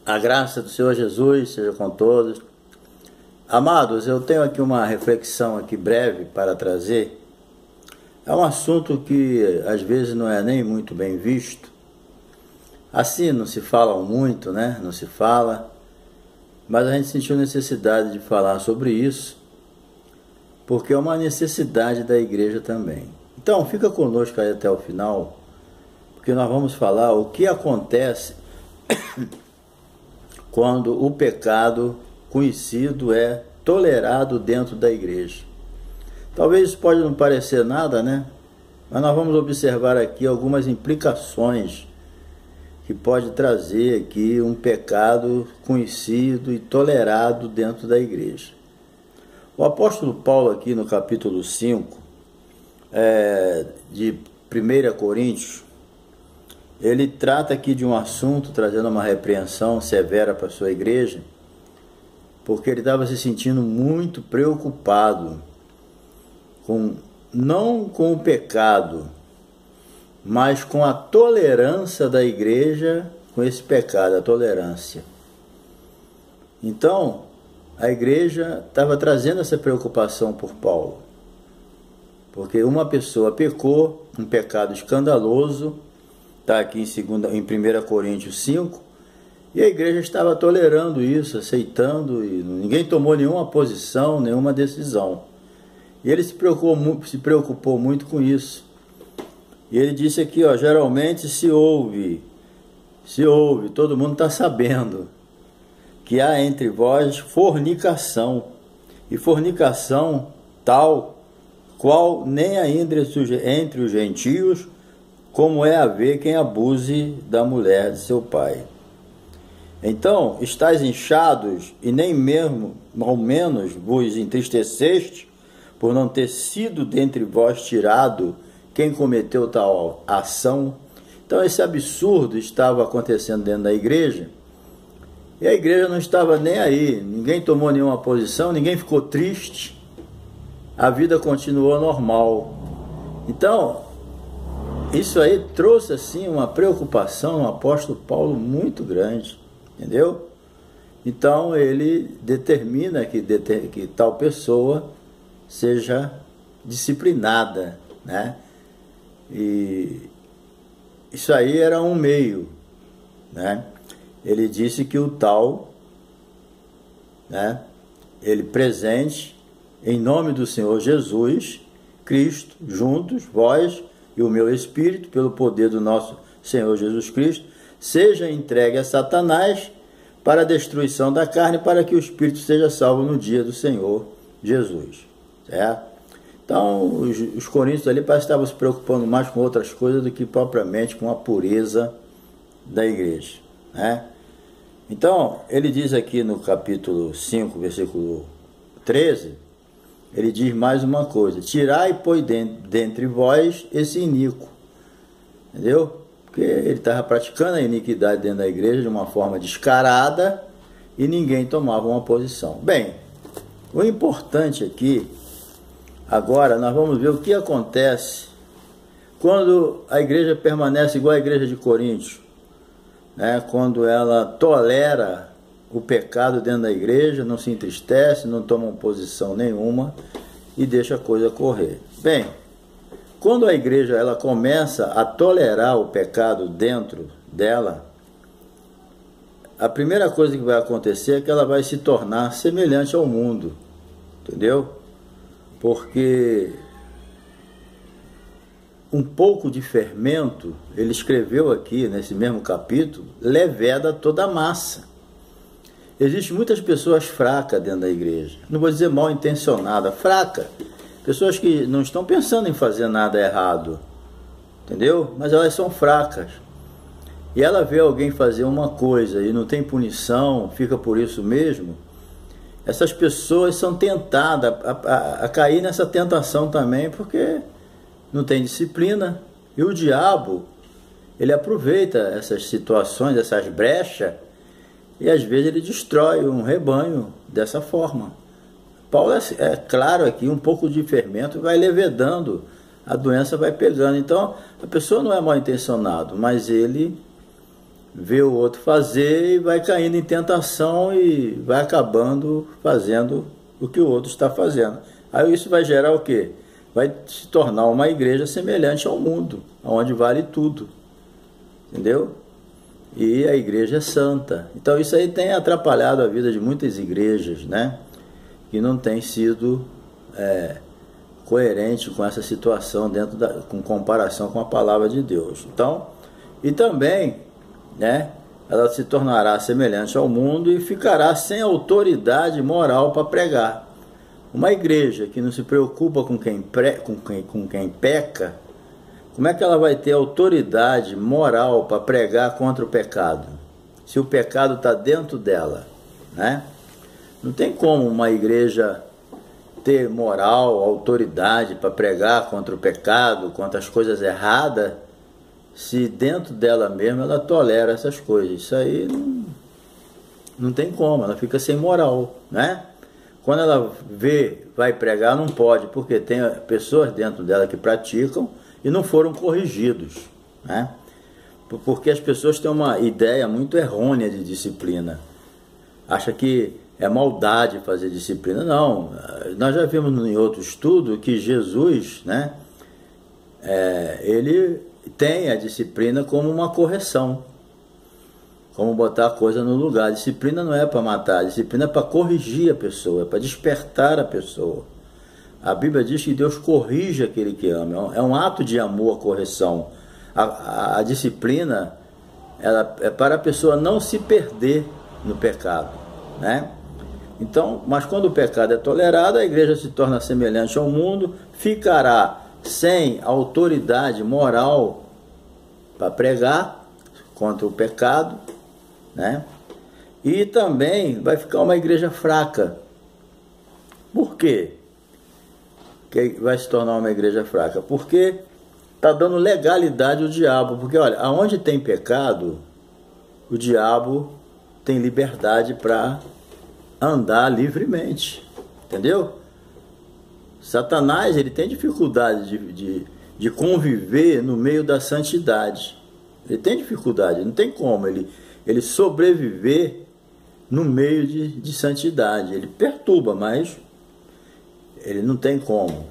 A graça do Senhor Jesus seja com todos. Amados, eu tenho aqui uma reflexão aqui breve para trazer. É um assunto que às vezes não é nem muito bem visto. Assim não se fala muito, né? Não se fala. Mas a gente sentiu necessidade de falar sobre isso, porque é uma necessidade da igreja também. Então fica conosco aí até o final, porque nós vamos falar o que acontece quando o pecado conhecido é tolerado dentro da igreja. Talvez isso pode não parecer nada, né? Mas nós vamos observar aqui algumas implicações que pode trazer aqui um pecado conhecido e tolerado dentro da igreja. O apóstolo Paulo aqui no capítulo 5 de 1 Coríntios, ele trata aqui de um assunto, trazendo uma repreensão severa para a sua igreja, porque ele estava se sentindo muito preocupado, não com o pecado, mas com a tolerância da igreja com esse pecado, a tolerância. Então, a igreja estava trazendo essa preocupação por Paulo, porque uma pessoa pecou, um pecado escandaloso, está aqui em 1 Coríntios 5, e a igreja estava tolerando isso, aceitando, e ninguém tomou nenhuma posição, nenhuma decisão. E ele se preocupou muito com isso. E ele disse aqui, geralmente se ouve, todo mundo está sabendo, que há entre vós fornicação, e fornicação tal, qual nem ainda entre os gentios, como é haver quem abuse da mulher de seu pai. Então, estáis inchados, e nem mesmo, ao menos, vos entristeceste, por não ter sido dentre vós tirado quem cometeu tal ação. Então esse absurdo estava acontecendo dentro da igreja, e a igreja não estava nem aí, ninguém tomou nenhuma posição, ninguém ficou triste, a vida continuou normal. Então, isso aí trouxe assim uma preocupação no apóstolo Paulo muito grande, entendeu? Então ele determina que tal pessoa seja disciplinada, né? E isso aí era um meio, né? Ele disse que o tal, né? Ele presente, em nome do Senhor Jesus Cristo, juntos, vós e o meu espírito, pelo poder do nosso Senhor Jesus Cristo, seja entregue a Satanás para a destruição da carne, para que o espírito seja salvo no dia do Senhor Jesus, certo? Então, os coríntios ali parece que estavam se preocupando mais com outras coisas do que propriamente com a pureza da igreja, né? Então, ele diz aqui no capítulo 5, versículo 13, ele diz mais uma coisa: tirai, pois, dentre vós esse iníquo, entendeu? Porque ele estava praticando a iniquidade dentro da igreja de uma forma descarada e ninguém tomava uma posição. Bem, o importante aqui, agora nós vamos ver o que acontece quando a igreja permanece igual a igreja de Coríntios, né? Quando ela tolera o pecado dentro da igreja, não se entristece, não toma posição nenhuma e deixa a coisa correr. Bem, quando a igreja ela começa a tolerar o pecado dentro dela, a primeira coisa que vai acontecer é que ela vai se tornar semelhante ao mundo, entendeu? Porque um pouco de fermento, ele escreveu aqui nesse mesmo capítulo, leveda toda a massa. Existem muitas pessoas fracas dentro da igreja, não vou dizer mal intencionadas, fracas, pessoas que não estão pensando em fazer nada errado, entendeu? Mas elas são fracas. E ela vê alguém fazer uma coisa e não tem punição, fica por isso mesmo. Essas pessoas são tentadas a cair nessa tentação também, porque não tem disciplina. E o diabo, ele aproveita essas situações, essas brechas, e às vezes ele destrói um rebanho dessa forma. Paulo é claro aqui, um pouco de fermento vai levedando, a doença vai pegando. Então, a pessoa não é mal intencionada, mas ele vê o outro fazer e vai caindo em tentação e vai acabando fazendo o que o outro está fazendo. Aí isso vai gerar o quê? Vai se tornar uma igreja semelhante ao mundo, onde vale tudo, entendeu? E a igreja é santa. Então isso aí tem atrapalhado a vida de muitas igrejas, né? Que não tem sido coerente com essa situação com comparação com a palavra de Deus. Então, e também, né? Ela se tornará semelhante ao mundo e ficará sem autoridade moral para pregar. Uma igreja que não se preocupa com quem peca, como é que ela vai ter autoridade moral para pregar contra o pecado? Se o pecado está dentro dela, né? Não tem como uma igreja ter moral, autoridade para pregar contra o pecado, contra as coisas erradas, se dentro dela mesma ela tolera essas coisas. Isso aí não tem como, ela fica sem moral, né? Quando ela vai pregar, não pode, porque tem pessoas dentro dela que praticam e não foram corrigidos, né? Porque as pessoas têm uma ideia muito errônea de disciplina. Acha que é maldade fazer disciplina. Não, nós já vimos em outro estudo que Jesus, né, ele tem a disciplina como uma correção, como botar a coisa no lugar. A disciplina não é para matar, a disciplina é para corrigir a pessoa, é para despertar a pessoa. A Bíblia diz que Deus corrige aquele que ama, é um ato de amor, a correção. A disciplina, ela é para a pessoa não se perder no pecado, né? Então, mas quando o pecado é tolerado, a igreja se torna semelhante ao mundo, ficará sem autoridade moral para pregar contra o pecado, né? E também vai ficar uma igreja fraca. Por quê que vai se tornar uma igreja fraca? Porque está dando legalidade ao diabo. Porque, olha, aonde tem pecado, o diabo tem liberdade para andar livremente, entendeu? Satanás, ele tem dificuldade de conviver no meio da santidade. Ele tem dificuldade, não tem como ele sobreviver no meio de santidade. Ele perturba, mas ele não tem como.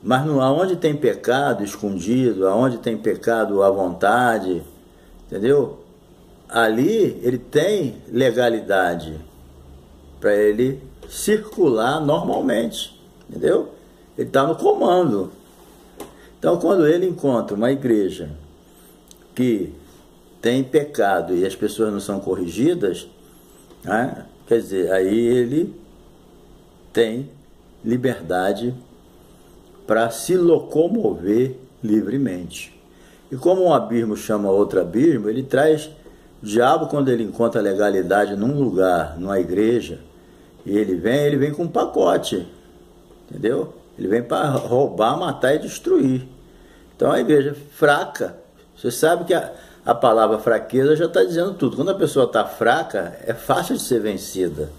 Mas aonde tem pecado escondido, aonde tem pecado à vontade, entendeu? Ali ele tem legalidade para ele circular normalmente, entendeu? Ele está no comando. Então, quando ele encontra uma igreja que tem pecado e as pessoas não são corrigidas, né? Quer dizer, aí ele tem liberdade para se locomover livremente. E como um abismo chama outro abismo, ele traz o diabo, quando ele encontra legalidade num lugar, numa igreja, e ele vem com um pacote, entendeu? Ele vem para roubar, matar e destruir. Então a igreja fraca, você sabe que a palavra fraqueza já está dizendo tudo. Quando a pessoa está fraca, é fácil de ser vencida,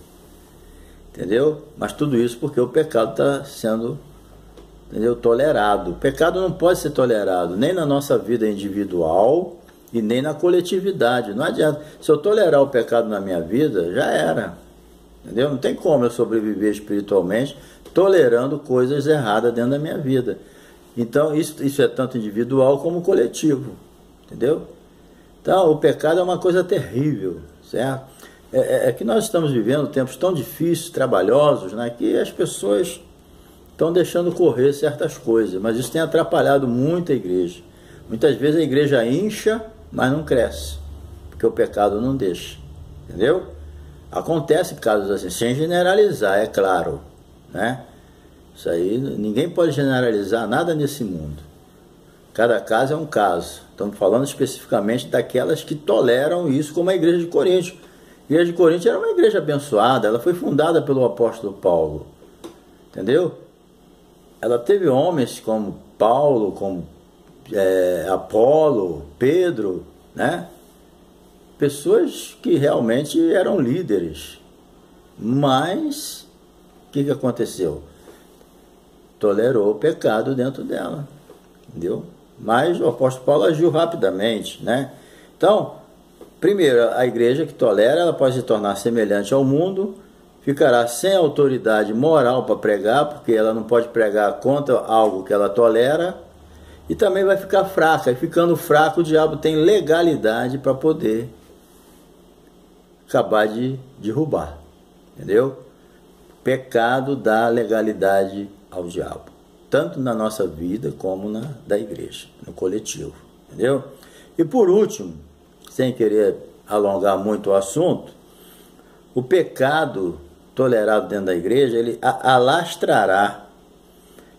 entendeu? Mas tudo isso porque o pecado está sendo, entendeu, tolerado. O pecado não pode ser tolerado nem na nossa vida individual e nem na coletividade. Não adianta. Se eu tolerar o pecado na minha vida, já era, entendeu? Não tem como eu sobreviver espiritualmente tolerando coisas erradas dentro da minha vida. Então isso é tanto individual como coletivo, entendeu? Então o pecado é uma coisa terrível, certo? É que nós estamos vivendo tempos tão difíceis, trabalhosos, né, que as pessoas estão deixando correr certas coisas, mas isso tem atrapalhado muito a igreja. Muitas vezes a igreja incha, mas não cresce, porque o pecado não deixa, entendeu? Acontece casos assim, sem generalizar, é claro, né? Isso aí, ninguém pode generalizar nada nesse mundo. Cada caso é um caso. Estamos falando especificamente daquelas que toleram isso, como a igreja de Corinto. A igreja de Corinto era uma igreja abençoada, ela foi fundada pelo apóstolo Paulo, entendeu? Ela teve homens como Paulo, como Apolo, Pedro, né? Pessoas que realmente eram líderes. Mas o que aconteceu? Tolerou o pecado dentro dela, entendeu? Mas o apóstolo Paulo agiu rapidamente, né? Então, primeiro, a igreja que tolera, ela pode se tornar semelhante ao mundo, ficará sem autoridade moral para pregar, porque ela não pode pregar contra algo que ela tolera, e também vai ficar fraca. E ficando fraco, o diabo tem legalidade para poder acabar de derrubar. Entendeu? Pecado dá legalidade ao diabo, tanto na nossa vida como na da igreja, no coletivo. Entendeu? E por último, sem querer alongar muito o assunto, o pecado tolerado dentro da igreja, ele alastrará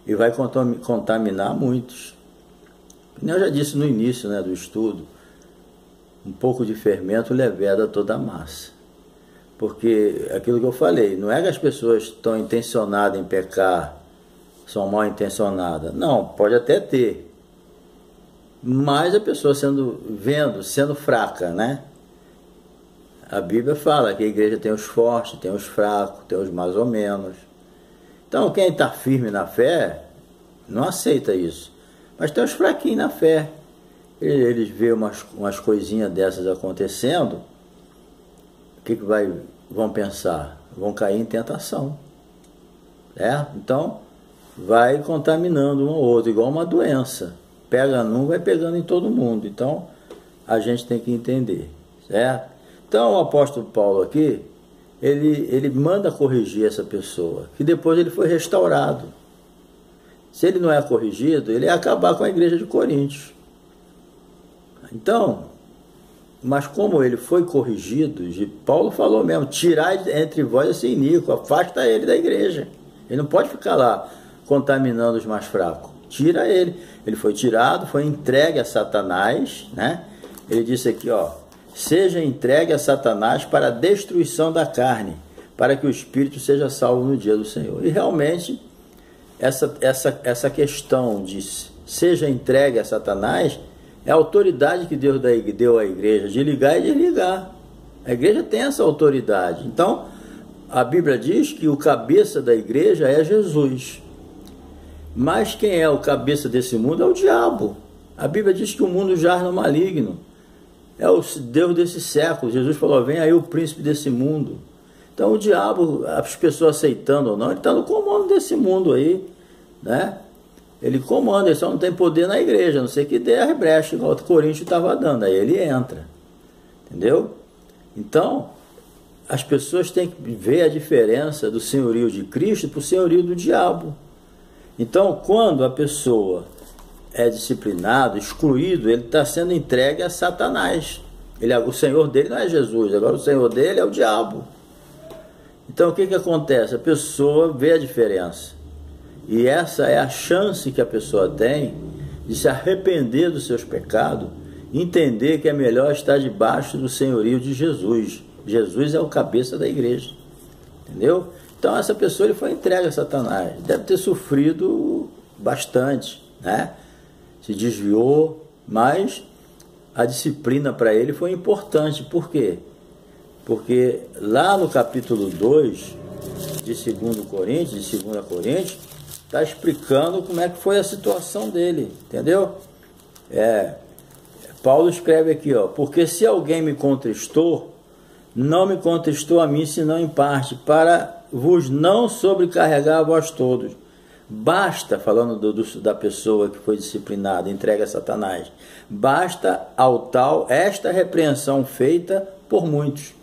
e vai contaminar muitos. Como eu já disse no início, né, do estudo, um pouco de fermento leveda toda a massa. Porque aquilo que eu falei, não é que as pessoas estão intencionadas em pecar, são mal intencionadas. Não, pode até ter. Mas a pessoa sendo fraca, né? A Bíblia fala que a igreja tem os fortes, tem os fracos, tem os mais ou menos. Então quem está firme na fé não aceita isso. Mas tem os fraquinhos na fé. Eles veem umas coisinhas dessas acontecendo, o que vão pensar? Vão cair em tentação. Então vai contaminando um ao outro, igual uma doença. Pega num, vai pegando em todo mundo. Então a gente tem que entender, certo? Então o apóstolo Paulo aqui, ele manda corrigir essa pessoa, que depois ele foi restaurado. Se ele não é corrigido, ele ia acabar com a igreja de Coríntios. Então, mas como ele foi corrigido, Paulo falou mesmo, tirai entre vós esse iníquo, afasta ele da igreja. Ele não pode ficar lá contaminando os mais fracos. Tira ele. Ele foi tirado, foi entregue a Satanás, né? Ele disse aqui, seja entregue a Satanás para a destruição da carne, para que o espírito seja salvo no dia do Senhor. E realmente, essa questão de seja entregue a Satanás é a autoridade que Deus deu à igreja, de ligar e desligar. A igreja tem essa autoridade. Então, a Bíblia diz que o cabeça da igreja é Jesus. Mas quem é o cabeça desse mundo é o diabo. A Bíblia diz que o mundo jaz no maligno. É o Deus desse século. Jesus falou, vem aí o príncipe desse mundo. Então o diabo, as pessoas aceitando ou não, ele está no comando desse mundo aí, né? Ele comanda, ele só não tem poder na igreja, a não sei que dê a brecha, igual o Coríntios estava dando, aí ele entra, entendeu? Então, as pessoas têm que ver a diferença do senhorio de Cristo para o senhorio do diabo. Então, quando a pessoa é disciplinado, excluído, ele está sendo entregue a Satanás. O senhor dele não é Jesus, agora o senhor dele é o diabo. Então, o que acontece? A pessoa vê a diferença. E essa é a chance que a pessoa tem de se arrepender dos seus pecados, entender que é melhor estar debaixo do senhorio de Jesus. Jesus é o cabeça da igreja, entendeu? Então essa pessoa ele foi entregue a Satanás, deve ter sofrido bastante, né? Se desviou, mas a disciplina para ele foi importante. Por quê? Porque lá no capítulo 2 de 2 Coríntios, está explicando como é que foi a situação dele, entendeu? Paulo escreve aqui, porque se alguém me contristou, não me contristou a mim, senão em parte, para vos não sobrecarregar a vós todos. Basta, falando da pessoa que foi disciplinada, entregue a Satanás, basta ao tal esta repreensão feita por muitos,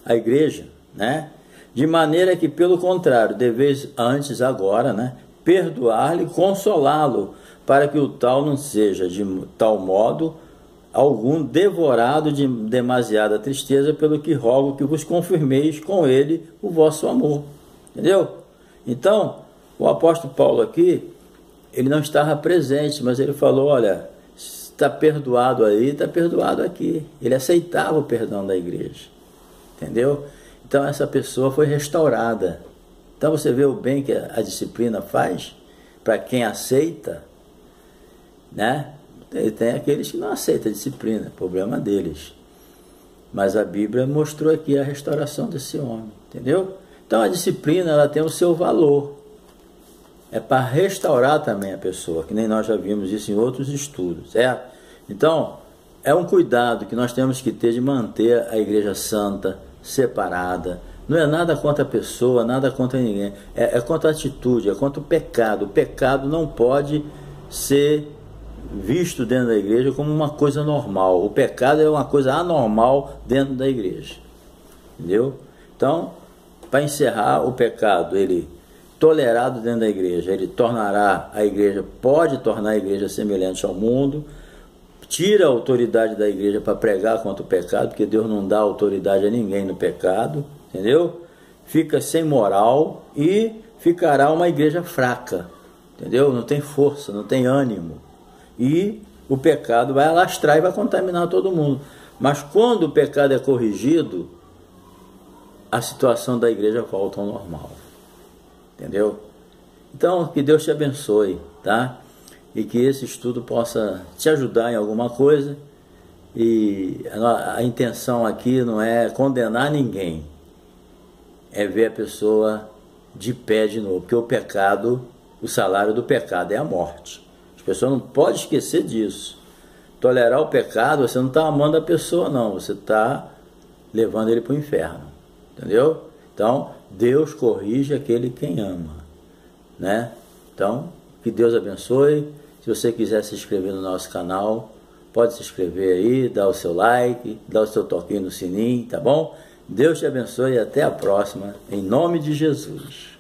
a igreja, né? De maneira que, pelo contrário, deveis antes agora, né, perdoar-lhe, consolá-lo, para que o tal não seja de tal modo algum devorado de demasiada tristeza, pelo que rogo que vos confirmeis com ele o vosso amor. Entendeu? Então, o apóstolo Paulo aqui, ele não estava presente, mas ele falou, olha, está perdoado aí, está perdoado aqui. Ele aceitava o perdão da igreja. Entendeu? Então essa pessoa foi restaurada. Então você vê o bem que a disciplina faz para quem aceita, né? Tem aqueles que não aceitam a disciplina, problema deles. Mas a Bíblia mostrou aqui a restauração desse homem, entendeu? Então a disciplina ela tem o seu valor. É para restaurar também a pessoa, que nem nós já vimos isso em outros estudos, certo? Então, é um cuidado que nós temos que ter de manter a igreja santa, separada. Não é nada contra a pessoa, nada contra ninguém. É contra a atitude, é contra o pecado. O pecado não pode ser visto dentro da igreja como uma coisa normal. O pecado é uma coisa anormal dentro da igreja. Entendeu? Então, para encerrar, o pecado, ele tolerado dentro da igreja, ele tornará a igreja, pode tornar a igreja semelhante ao mundo, tira a autoridade da igreja para pregar contra o pecado, porque Deus não dá autoridade a ninguém no pecado, entendeu? Fica sem moral e ficará uma igreja fraca, entendeu? Não tem força, não tem ânimo. E o pecado vai alastrar e vai contaminar todo mundo. Mas quando o pecado é corrigido, a situação da igreja volta ao normal. Entendeu? Então, que Deus te abençoe, tá? E que esse estudo possa te ajudar em alguma coisa. E a intenção aqui não é condenar ninguém, é ver a pessoa de pé de novo, porque o pecado, o salário do pecado é a morte. As pessoas não podem esquecer disso. Tolerar o pecado, você não está amando a pessoa, não, você está levando ele para o inferno, entendeu? Então, Deus corrige aquele quem ama, né? Então, que Deus abençoe. Se você quiser se inscrever no nosso canal, pode se inscrever aí, dar o seu like, dar o seu toquinho no sininho, tá bom? Deus te abençoe e até a próxima, em nome de Jesus.